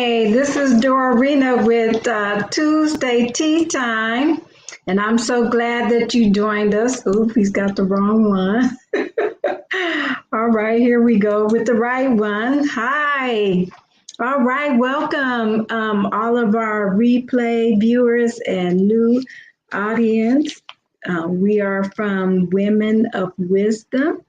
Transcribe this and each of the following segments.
Hey, this is Dorarena with Tuesday Tea Time, and I'm so glad that you joined us. Oop, he's got the wrong one. All right, here we go with the right one. Hi. All right, welcome all of our replay viewers and new audience. We are from Women of Wisdom.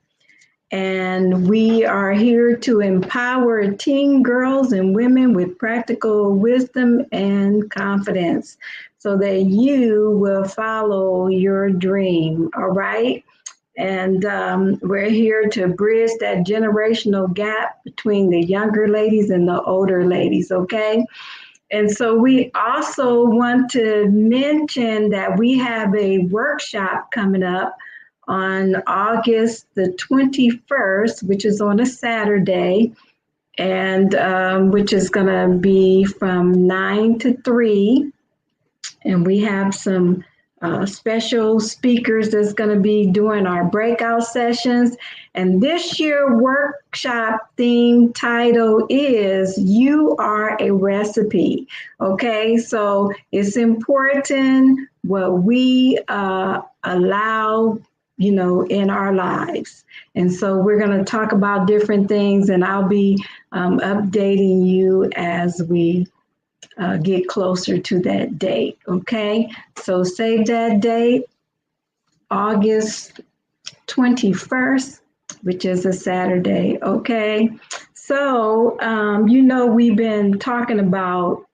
And we are here to empower teen girls and women with practical wisdom and confidence so that you will follow your dream. All right. And we're here to bridge that generational gap between the younger ladies and the older ladies. Okay. And so we also want to mention that we have a workshop coming up on August the 21st, which is on a Saturday, and which is going to be from 9 to 3. And we have some special speakers that's going to be doing our breakout sessions. And this year workshop theme title is You Are a Recipe. Okay, so it's important what we allow in our lives. And so we're going to talk about different things, and I'll be updating you as we get closer to that date. Okay, so save that date, August 21st, which is a Saturday. Okay, so we've been talking about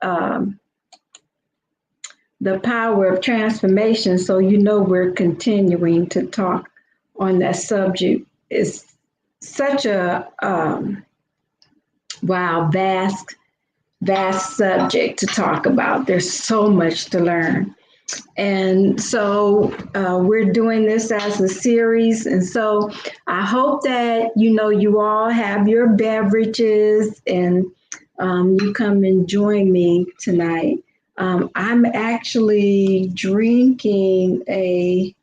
the power of transformation. So we're continuing to talk on that subject. It's such a vast subject to talk about. There's so much to learn. And so we're doing this as a series. And so I hope that, you all have your beverages and you come and join me tonight. I'm actually drinking a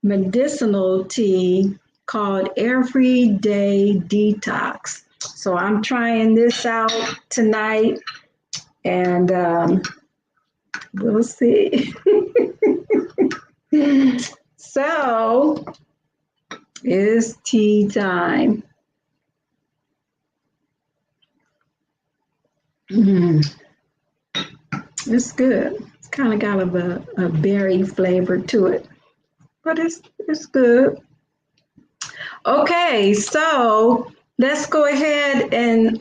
medicinal tea called Everyday Detox. So I'm trying this out tonight, and we'll see. So it's tea time. It's good. It's kind of got a berry flavor to it, but it's good. Okay, so let's go ahead and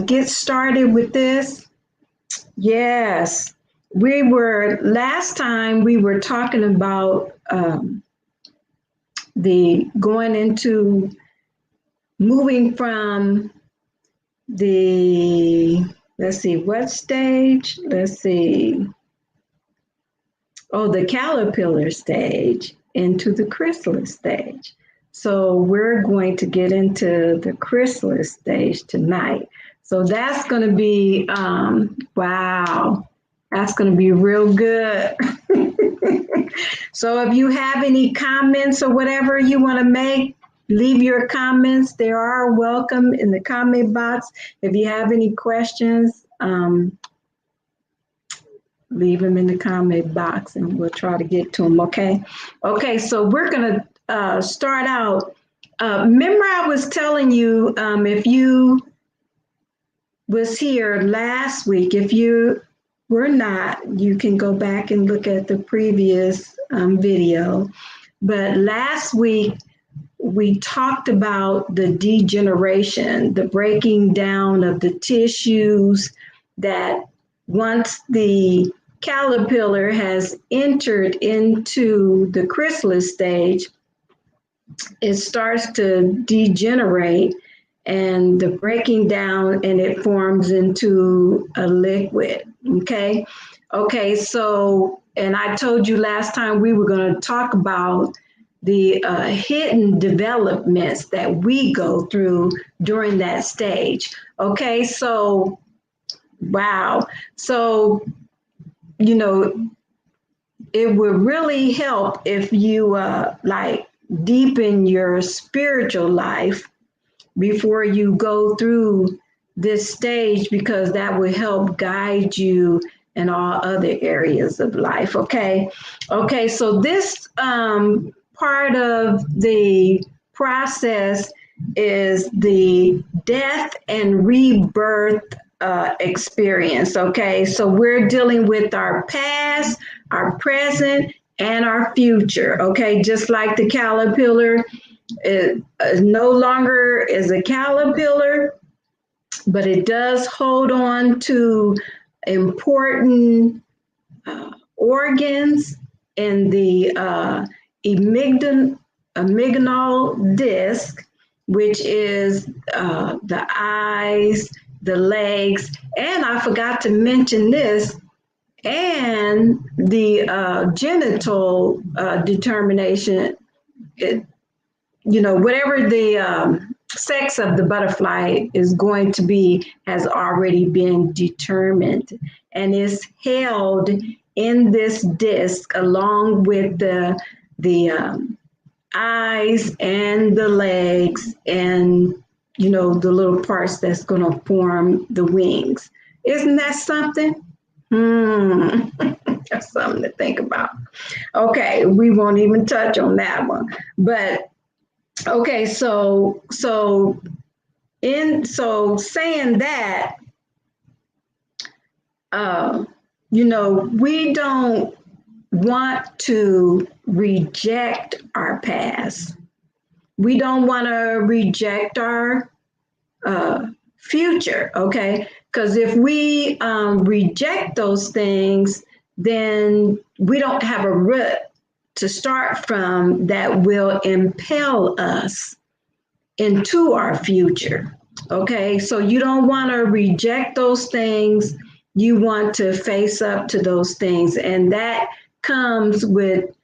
get started with this. Yes, last time we were talking about the going into moving from the, let's see, what stage? Let's see. Oh, the caterpillar stage into the chrysalis stage. So we're going to get into the chrysalis stage tonight. So that's going to be, wow, that's going to be real good. So if you have any comments or whatever you want to make, leave your comments. They are welcome in the comment box. If you have any questions, leave them in the comment box and we'll try to get to them, okay? Okay, so we're going to start out. Remember I was telling you, if you was here last week, if you were not, you can go back and look at the previous video. But last week, we talked about the degeneration, the breaking down of the tissues that once the caterpillar has entered into the chrysalis stage, it starts to degenerate and the breaking down, and it forms into a liquid. Okay, so, and I told you last time we were going to talk about the hidden developments that we go through during that stage. Okay, so, wow. So, it would really help if you deepen your spiritual life before you go through this stage because that will help guide you in all other areas of life. Okay. Okay. So this part of the process is the death and rebirth experience. Okay. So we're dealing with our past, our present, and our future. Okay. Just like the caterpillar, it no longer is a caterpillar, but it does hold on to important organs in the amygdala disc, which is the eyes, the legs, and I forgot to mention this, and the genital determination. It, whatever the sex of the butterfly is going to be has already been determined and is held in this disc along with the eyes and the legs and the little parts that's going to form the wings. Isn't that something? That's something to think about. Okay, we won't even touch on that one, but okay, so saying that, we don't want to reject our past. We don't want to reject our future, okay? Because if we reject those things, then we don't have a root to start from that will impel us into our future. Okay, so you don't want to reject those things. You want to face up to those things. And that comes with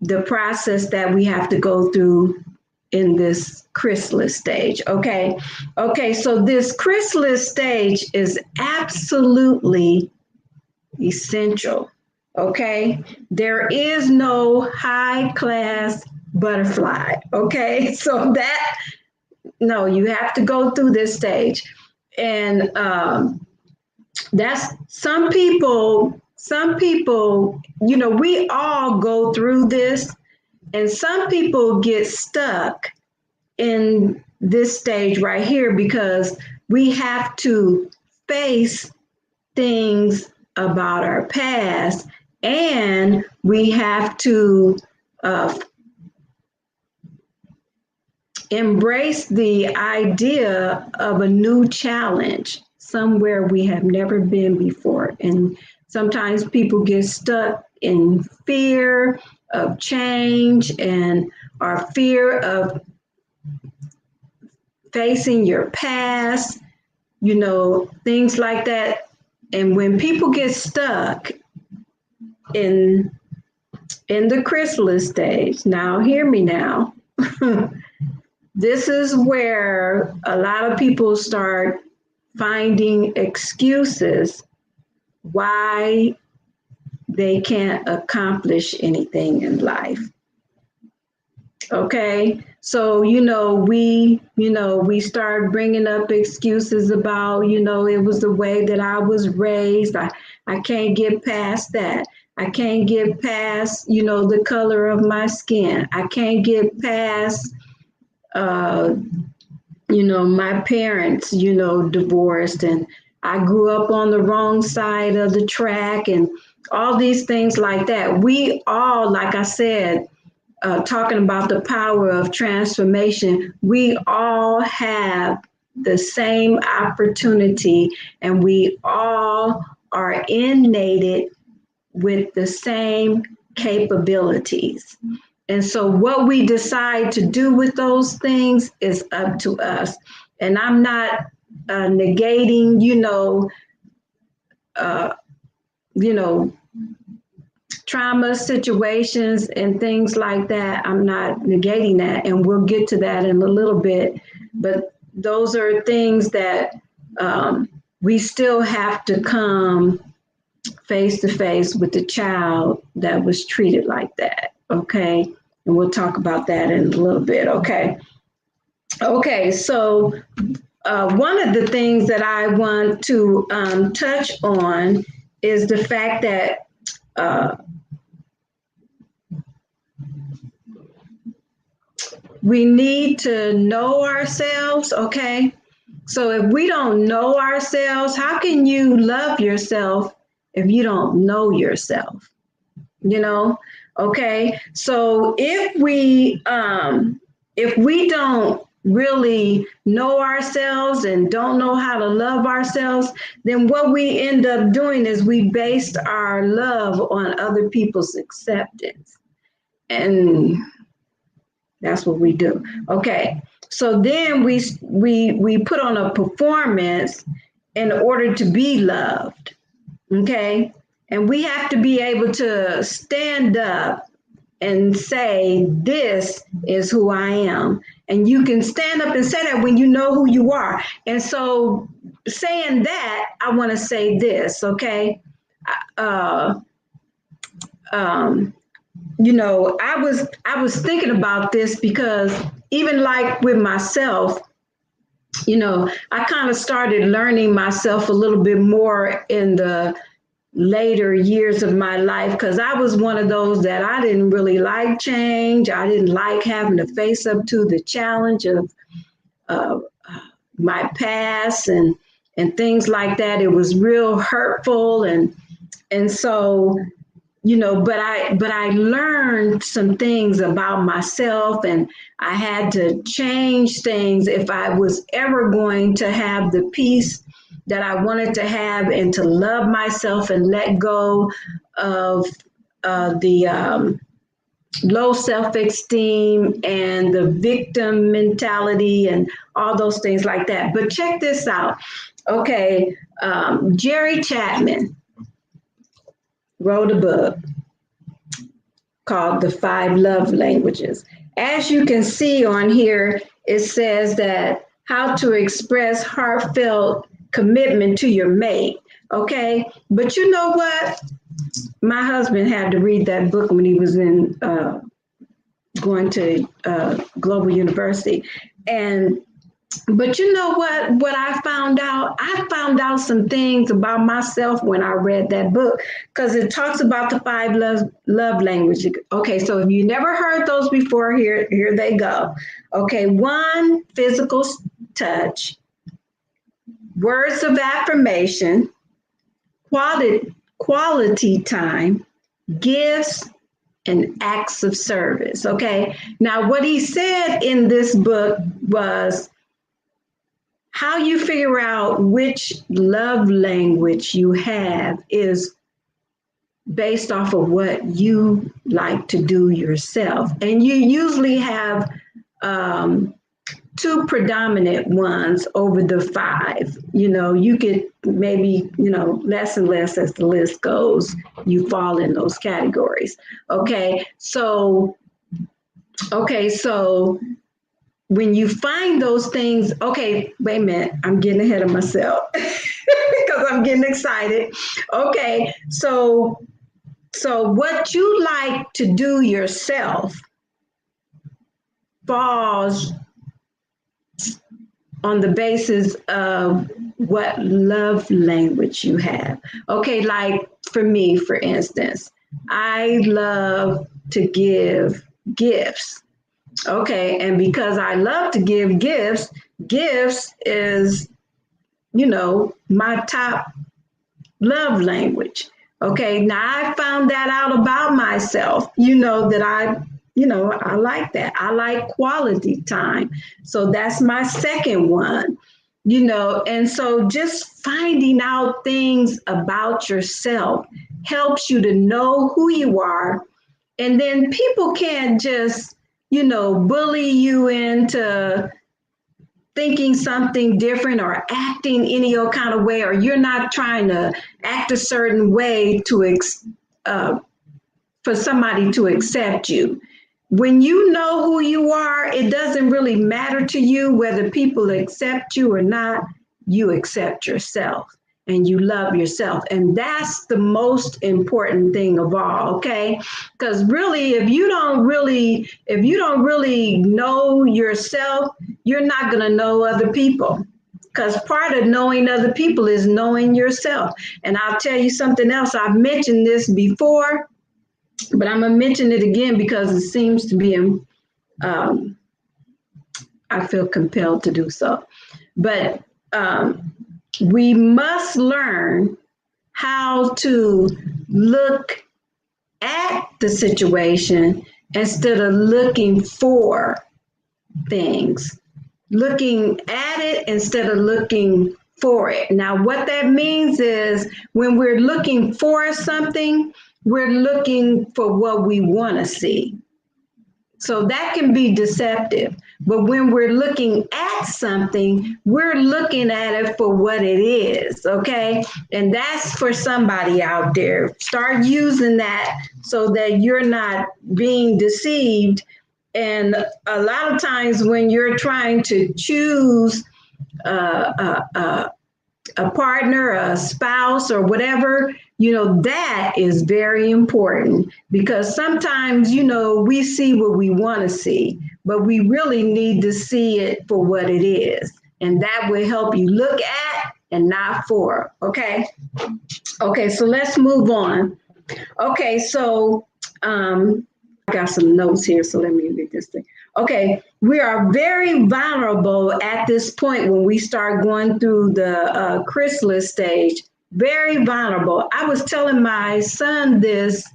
the process that we have to go through in this chrysalis stage. Okay, so this chrysalis stage is absolutely essential. Okay, there is no high class butterfly. Okay, so no, you have to go through this stage. And that's some people, we all go through this, and some people get stuck in this stage right here because we have to face things about our past, and we have to embrace the idea of a new challenge somewhere we have never been before. And sometimes people get stuck in fear of change and our fear of facing your past, things like that. And when people get stuck in the chrysalis stage, now hear me now, this is where a lot of people start finding excuses why they can't accomplish anything in life. Okay, so we start bringing up excuses about it was the way that I was raised. I can't get past that. I can't get past the color of my skin. I can't get past my parents divorced, and I grew up on the wrong side of the track, and all these things like that. We all, like I said, talking about the power of transformation, we all have the same opportunity, and we all are innated with the same capabilities. And so what we decide to do with those things is up to us. And I'm not negating, trauma situations and things like that. I'm not negating that, and we'll get to that in a little bit. But those are things that we still have to come face to face with the child that was treated like that. Okay, and we'll talk about that in a little bit. Okay, so one of the things that I want to touch on is the fact that uh, we need to know ourselves, okay? So if we don't know ourselves, how can you love yourself if you don't know yourself? You know, okay? So if we don't really know ourselves and don't know how to love ourselves, then what we end up doing is we based our love on other people's acceptance. And that's what we do. Okay. So then we put on a performance in order to be loved. Okay. And we have to be able to stand up and say, this is who I am. And you can stand up and say that when you know who you are. And so saying that, I want to say this, okay? Uh, um, I was thinking about this because even like with myself, I kind of started learning myself a little bit more in the later years of my life because I was one of those that I didn't really like change. I didn't like having to face up to the challenge of uh, my past and things like that. It was real hurtful and so but I learned some things about myself, and I had to change things if I was ever going to have the peace that I wanted to have and to love myself and let go of the low self-esteem and the victim mentality and all those things like that. But check this out. Okay, Jerry Chapman wrote a book called The Five Love Languages. As you can see on here, it says that how to express heartfelt commitment to your mate. Okay, but you know what? My husband had to read that book when he was in going to Global University, but you know what I found out? I found out some things about myself when I read that book because it talks about the five love languages. Okay, so if you never heard those before, here they go. Okay, 1, physical touch, words of affirmation, quality time, gifts, and acts of service. Okay, now what he said in this book was how you figure out which love language you have is based off of what you like to do yourself. And you usually have 2 predominant ones over the 5. You get maybe, less and less as the list goes, you fall in those categories. So when you find those things, okay, wait a minute, I'm getting ahead of myself because I'm getting excited. Okay, so what you like to do yourself falls on the basis of what love language you have. Okay, like for me, for instance, I love to give gifts. Okay, and because I love to give gifts is, my top love language. Okay, now I found that out about myself, that I like that. I like quality time. So that's my second one, and so just finding out things about yourself helps you to know who you are. And then people can't just, bully you into thinking something different or acting any old kind of way, or you're not trying to act a certain way for somebody to accept you. When you know who you are, it doesn't really matter to you whether people accept you or not. You accept yourself and you love yourself. And that's the most important thing of all, okay? Because really, if you don't really know yourself, you're not going to know other people. because part of knowing other people is knowing yourself. And I'll tell you something else. I've mentioned this before, but I'm going to mention it again because it seems to be, um, I feel compelled to do so. But we must learn how to look at the situation instead of looking for things, looking at it instead of looking for it. Now, what that means is when we're looking for something, we're looking for what we want to see. So that can be deceptive. But when we're looking at something, we're looking at it for what it is, okay? And that's for somebody out there. Start using that so that you're not being deceived. And a lot of times when you're trying to choose a partner, a spouse, or whatever, that is very important because sometimes, we see what we want to see, but we really need to see it for what it is. And that will help you look at and not for. Okay. Okay. So let's move on. Okay. So, I got some notes here, so let me read this thing. Okay, we are very vulnerable at this point when we start going through the chrysalis stage. Very vulnerable. I was telling my son this,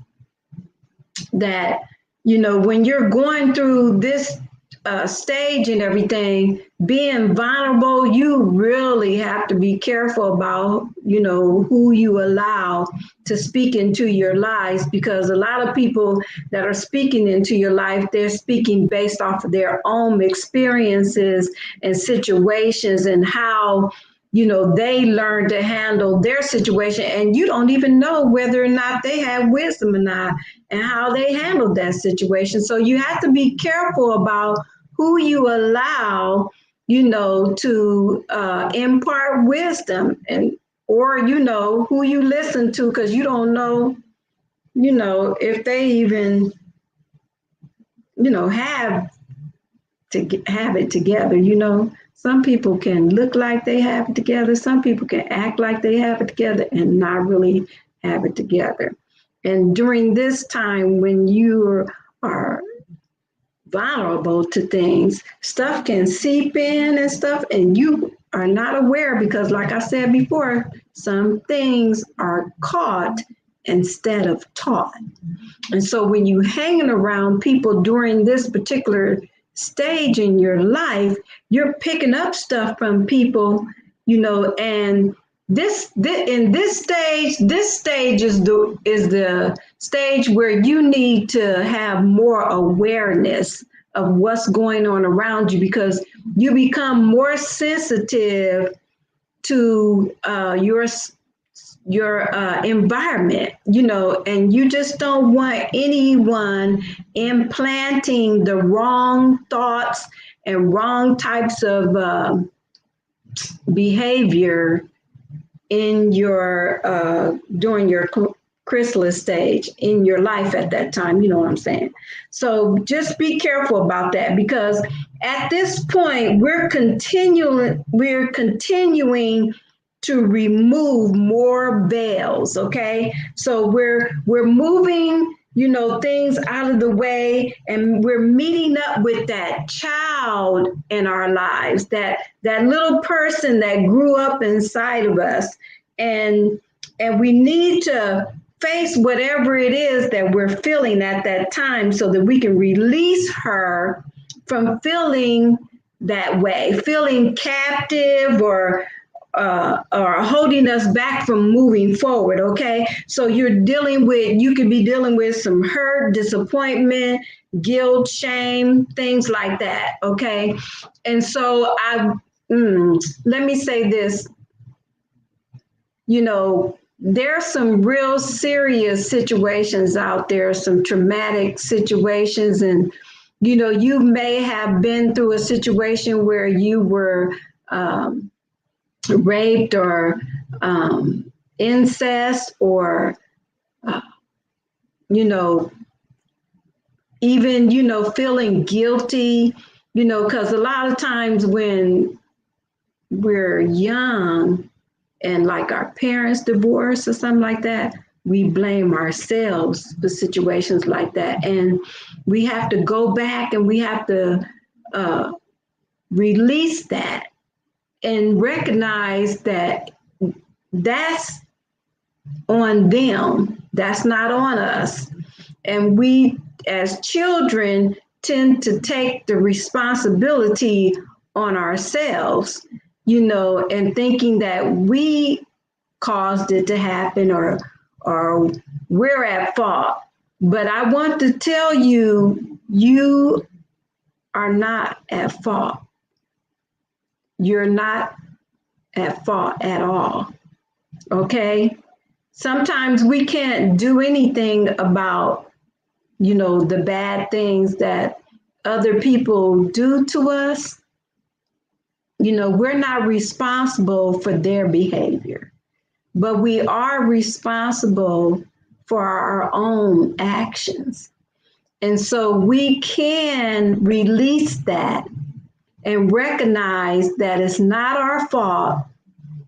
that, when you're going through this stage and everything, being vulnerable, you really have to be careful about, who you allow to speak into your lives, because a lot of people that are speaking into your life, they're speaking based off of their own experiences and situations and how, they learn to handle their situation, and you don't even know whether or not they have wisdom or not and how they handled that situation. So you have to be careful about who you allow, to impart wisdom, and or who you listen to, because you don't know, if they even, have it together. Some people can look like they have it together. Some people can act like they have it together and not really have it together. And during this time when you are vulnerable to things, stuff can seep in and stuff, and you are not aware because, like I said before, some things are caught instead of taught. And so when you hanging around people during this particular stage in your life, you're picking up stuff from people, and in this stage is the stage where you need to have more awareness of what's going on around you, because you become more sensitive to your environment, and you just don't want anyone implanting the wrong thoughts and wrong types of behavior in your during your chrysalis stage in your life at that time. You know what I'm saying? So just be careful about that, because at this point we're continuing to remove more veils. Okay, so we're moving things out of the way, and we're meeting up with that child in our lives, that little person that grew up inside of us, and we need to face whatever it is that we're feeling at that time so that we can release her from feeling that way, feeling captive or holding us back from moving forward. Okay, so you could be dealing with some hurt, disappointment, guilt, shame, things like that. Okay, and so let me say this, there are some real serious situations out there, some traumatic situations, and you may have been through a situation where you were raped or incest, or even feeling guilty, because a lot of times when we're young and like our parents divorce or something like that, we blame ourselves for situations like that. And we have to go back and we have to release that and recognize that that's on them, that's not on us. And we, as children, tend to take the responsibility on ourselves, and thinking that we caused it to happen or we're at fault. But I want to tell you, you are not at fault. You're not at fault at all. Okay? Sometimes we can't do anything about, the bad things that other people do to us. We're not responsible for their behavior, but we are responsible for our own actions. And so we can release that and recognize that it's not our fault.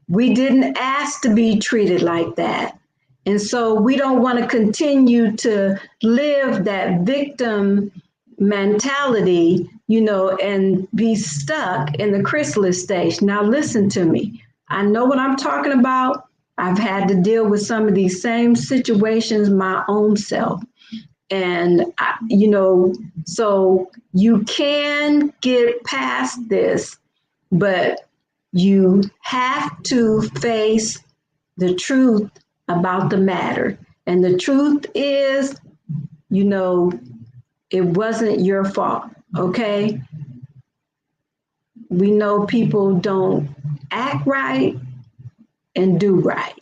We didn't ask to be treated like that. And so we don't want to continue to live that victim mentality, and be stuck in the chrysalis stage. Now, listen to me. I know what I'm talking about. I've had to deal with some of these same situations my own self. And, so you can get past this, but you have to face the truth about the matter. And the truth is, it wasn't your fault, okay? We know people don't act right and do right.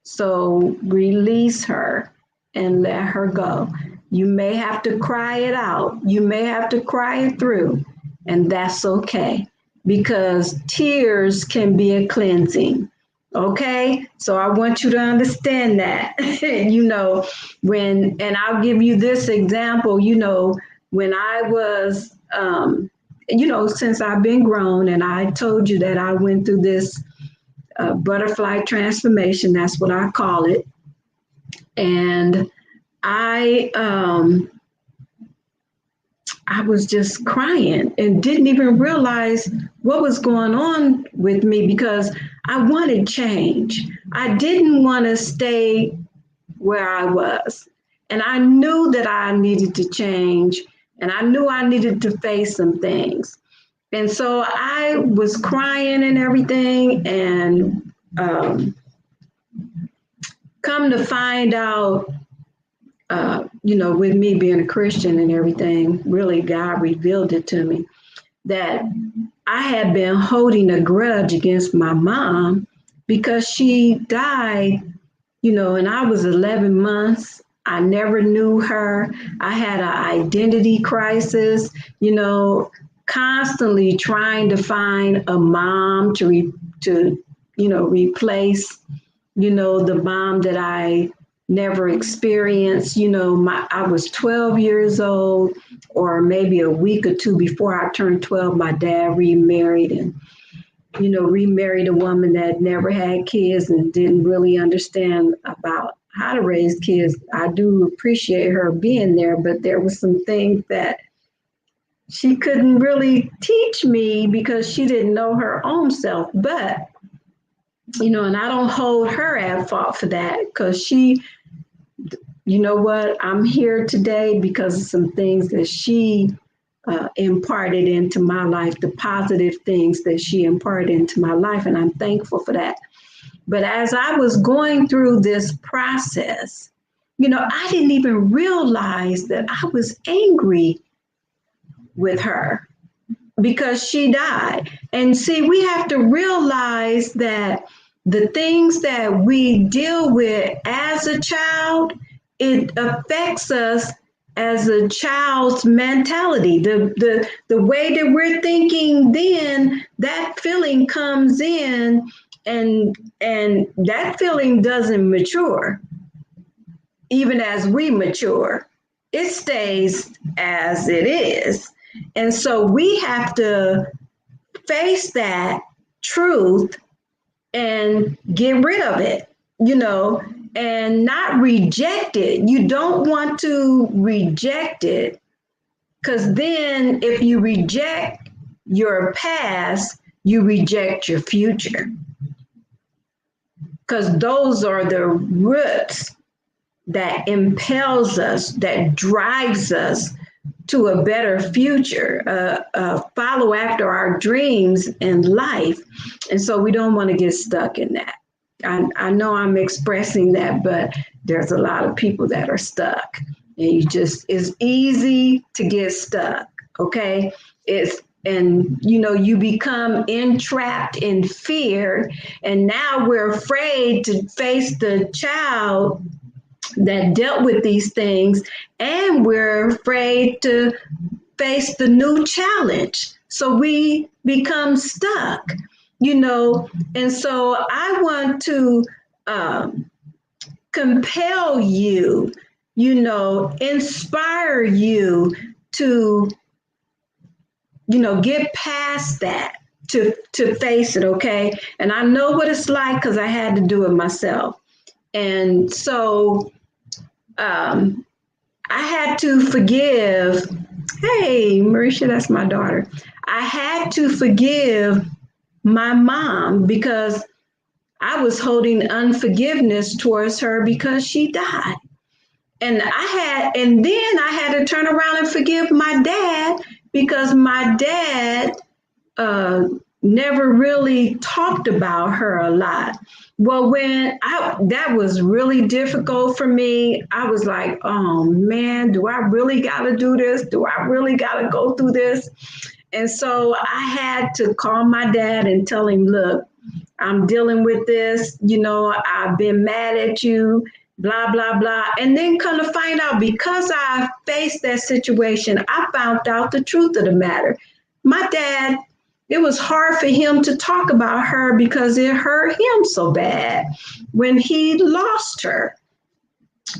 So release her and let her go. You may have to cry it out. You may have to cry it through, and that's okay, because tears can be a cleansing. Okay, so I want you to understand that, and I'll give you this example, when I was, since I've been grown, and I told you that I went through this butterfly transformation, that's what I call it. And I was just crying and didn't even realize what was going on with me, because I wanted change. I didn't want to stay where I was. And I knew that I needed to change, and I knew I needed to face some things. And so I was crying and everything, and come to find out, with me being a Christian and everything, really God revealed it to me that I had been holding a grudge against my mom because she died, and I was 11 months. I never knew her. I had an identity crisis, constantly trying to find a mom to replace, the mom that I never experienced. I was 12 years old, or maybe a week or two before I turned 12, my dad remarried, and, remarried a woman that never had kids and didn't really understand about how to raise kids. I do appreciate her being there, but there was some things that she couldn't really teach me because she didn't know her own self. But, and I don't hold her at fault for that, because she, I'm here today because of some things that she imparted into my life, the positive things that she imparted into my life, and I'm thankful for that. But as I was going through this process, I didn't even realize that I was angry with her because she died. And see, we have to realize that the things that we deal with as a child, it affects us as a child's mentality. The way that we're thinking then, that feeling comes in, and that feeling doesn't mature. Even as we mature, it stays as it is. And so we have to face that truth and get rid of it, you know, and not reject it. You don't want to reject it, because then if you reject your past, you reject your future. Because those are the roots that impels us, that drives us to a better future, follow after our dreams in life. And so we don't want to get stuck in that. I know I'm expressing that, but there's a lot of people that are stuck. And it's easy to get stuck, okay? And you become entrapped in fear, and now we're afraid to face the child that dealt with these things, and we're afraid to face the new challenge. So we become stuck, and so I want to compel you, inspire you to, get past that, to face it, okay? And I know what it's like because I had to do it myself. And so I had to forgive. Hey, Marisha, that's my daughter. I had to forgive my mom because I was holding unforgiveness towards her because she died. And then I had to turn around and forgive my dad because my dad never really talked about her a lot. Well, that was really difficult for me. I was like, oh man, do I really got to do this? Do I really got to go through this? And so I had to call my dad and tell him, look, I'm dealing with this. I've been mad at you, blah, blah, blah. And then come to find out, because I faced that situation, I found out the truth of the matter. My dad, it was hard for him to talk about her because it hurt him so bad when he lost her.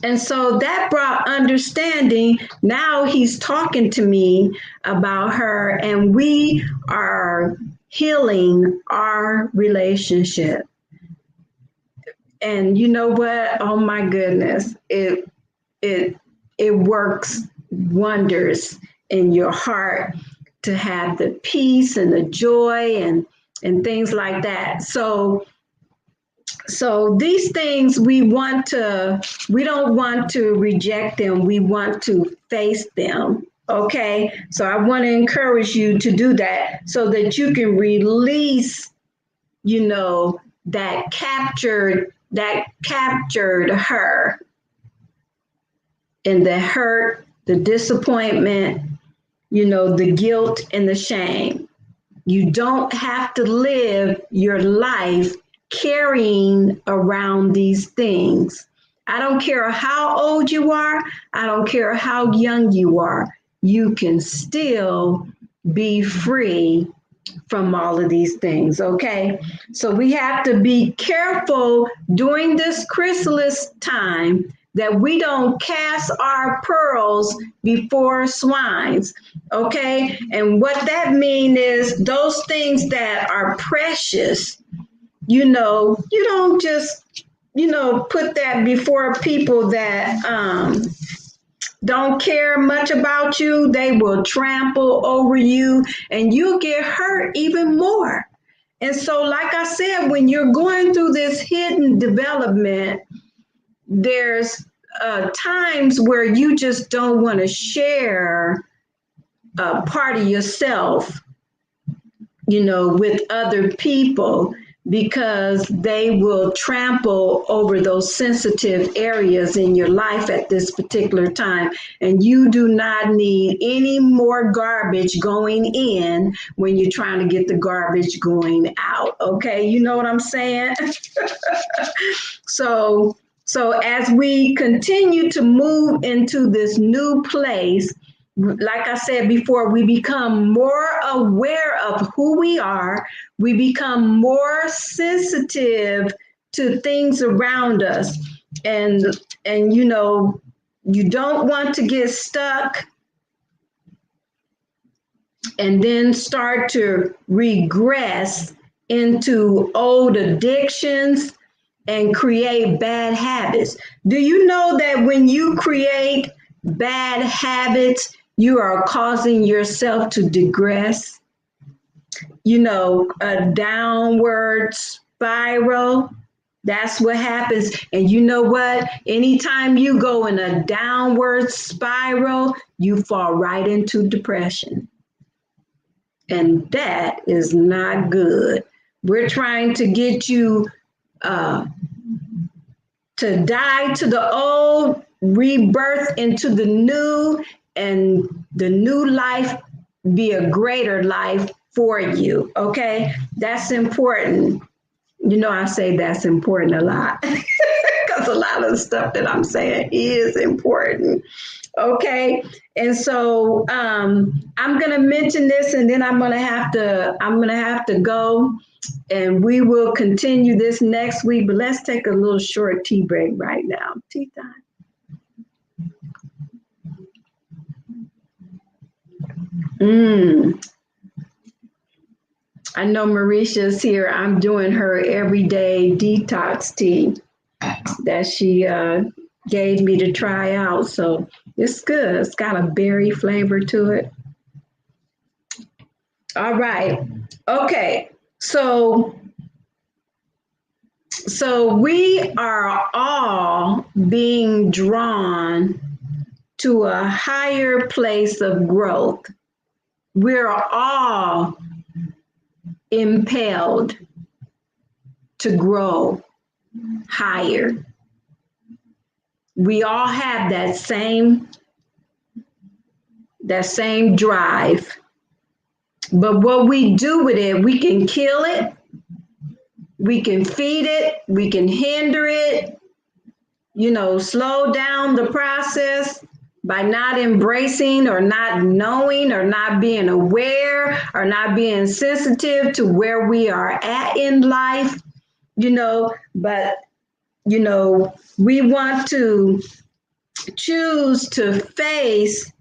And so that brought understanding. Now he's talking to me about her, and we are healing our relationship. And you know what? Oh my goodness, it works wonders in your heart to have the peace and the joy and things like that. So these things we don't want to reject them. We want to face them. Okay. So I want to encourage you to do that so that you can release, that captured her, and the hurt, the disappointment, the guilt and the shame. You don't have to live your life carrying around these things. I don't care how old you are. I don't care how young you are. You can still be free from all of these things, okay? So we have to be careful during this chrysalis time that we don't cast our pearls before swines, okay? And what that means is those things that are precious, you don't just, put that before people that don't care much about you. They will trample over you and you'll get hurt even more. And so, like I said, when you're going through this hidden development, there's times where you just don't want to share a part of yourself, with other people, because they will trample over those sensitive areas in your life at this particular time. And you do not need any more garbage going in when you're trying to get the garbage going out. Okay, you know what I'm saying? So as we continue to move into this new place, like I said before, we become more aware of who we are. We become more sensitive to things around us. And you don't want to get stuck and then start to regress into old addictions and create bad habits. Do you know that when you create bad habits, you are causing yourself to digress? You know, a downward spiral. That's what happens. And you know what? Anytime you go in a downward spiral, you fall right into depression. And that is not good. We're trying to get you uh, to die to the old, rebirth into the new, and the new life be a greater life for you. Okay, that's important. You know, I say that's important a lot because a lot of the stuff that I'm saying is important. Okay, and so I'm gonna mention this, and then I'm gonna have to go, and we will continue this next week. But let's take a little short tea break right now. Tea time. Mm, I know Marisha's here. I'm doing her everyday detox tea that she gave me to try out. So it's good. It's got a berry flavor to it. All right. Okay. So we are all being drawn to a higher place of growth. We're all impelled to grow higher. We all have that same drive. But what we do with it, we can kill it, we can feed it, we can hinder it, slow down the process by not embracing or not knowing or not being aware or not being sensitive to where we are at in life, but, we want to choose to face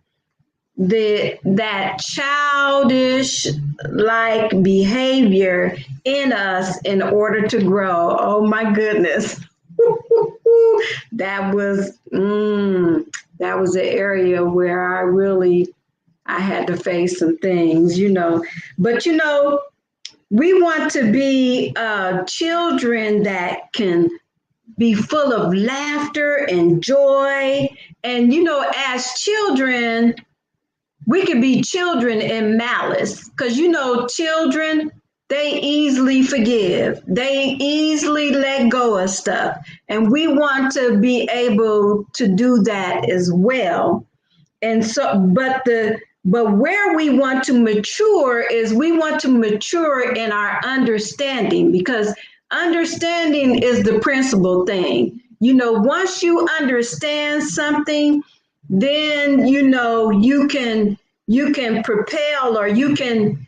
that childish like behavior in us in order to grow. Oh my goodness. that was that was an area where I had to face some things, but we want to be children that can be full of laughter and joy. And as children, we could be children in malice, because children, they easily forgive, they easily let go of stuff, and we want to be able to do that as well. And so, but where we want to mature is we want to mature in our understanding, because understanding is the principal thing. Once you understand something, then you can propel, or you can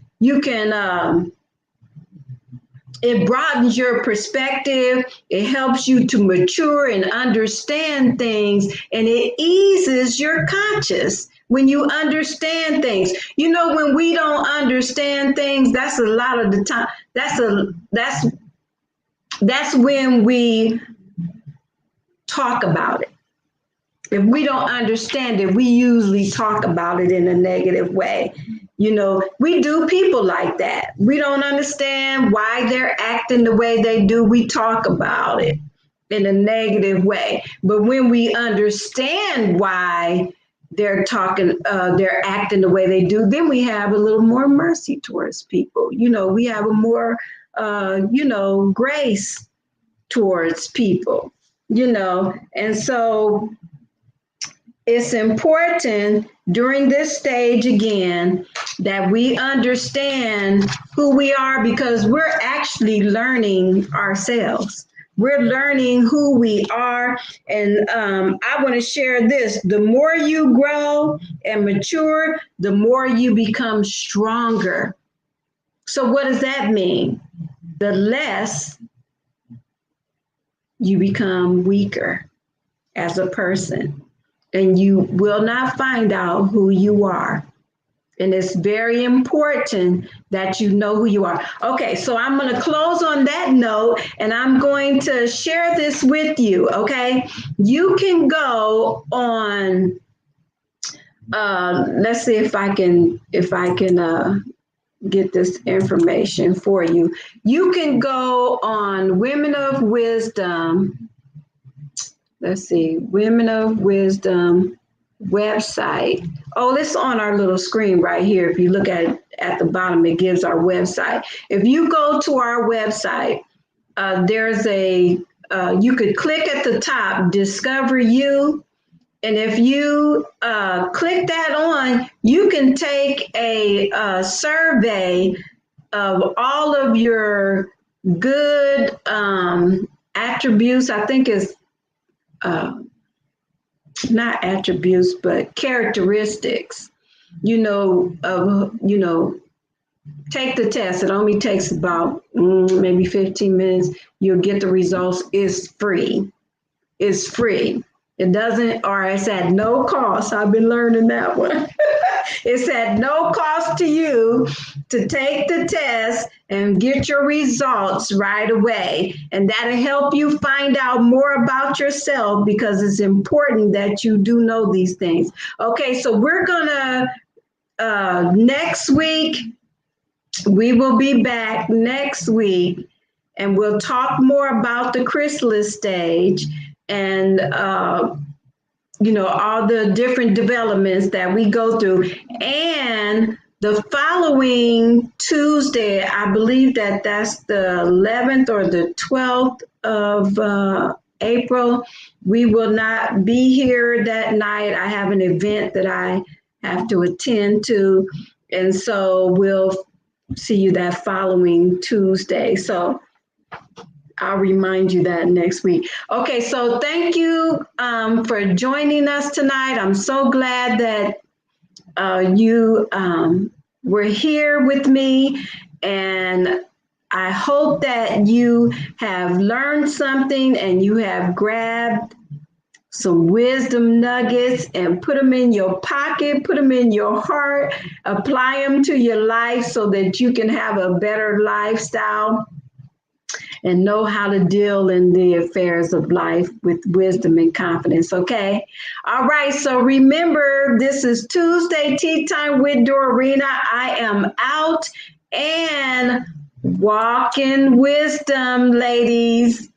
it broadens your perspective. It helps you to mature and understand things, and it eases your conscience when you understand things. When we don't understand things, that's a lot of the time. That's when we talk about it. If we don't understand it, we usually talk about it in a negative way. We do people like that. We don't understand why they're acting the way they do. We talk about it in a negative way. But when we understand why they're acting the way they do, then we have a little more mercy towards people. We have a more, grace towards people, and so it's important during this stage again that we understand who we are, because we're actually learning ourselves. We're learning who we are. And I want to share this. The more you grow and mature, the more you become stronger. So what does that mean? The less you become weaker as a person, and you will not find out who you are And it's very important that you know who you are. Okay, so I'm going to close on that note and I'm going to share this with you. Okay, you can go on, let's see if I can get this information for you. You can go on Women of Wisdom. Let's see, Women of Wisdom website. Oh, it's on our little screen right here. If you look at the bottom, it gives our website. If you go to our website, there's you could click at the top, Discover You. And if you click that on, you can take a survey of all of your good attributes. I think it's uh, not attributes, but characteristics. Take the test. It only takes about maybe 15 minutes. You'll get the results. It's free. It's free. It doesn't, or it's at no cost. I've been learning that one. It's at no cost to you to take the test and get your results right away. And that'll help you find out more about yourself because it's important that you do know these things. Okay, so we're gonna, next week, we will be back next week and we'll talk more about the chrysalis stage and all the different developments that we go through. And the following Tuesday, I believe that's the 11th or the 12th of April, we will not be here that night. I have an event that I have to attend to, and so we'll see you that following Tuesday. So I'll remind you that next week. Okay, so thank you for joining us tonight. I'm so glad that you were here with me, and I hope that you have learned something and you have grabbed some wisdom nuggets and put them in your pocket, put them in your heart, apply them to your life so that you can have a better lifestyle and know how to deal in the affairs of life with wisdom and confidence, okay? All right, so remember, this is Tuesday Tea Time with Dorarena. I am out and walk in wisdom, ladies.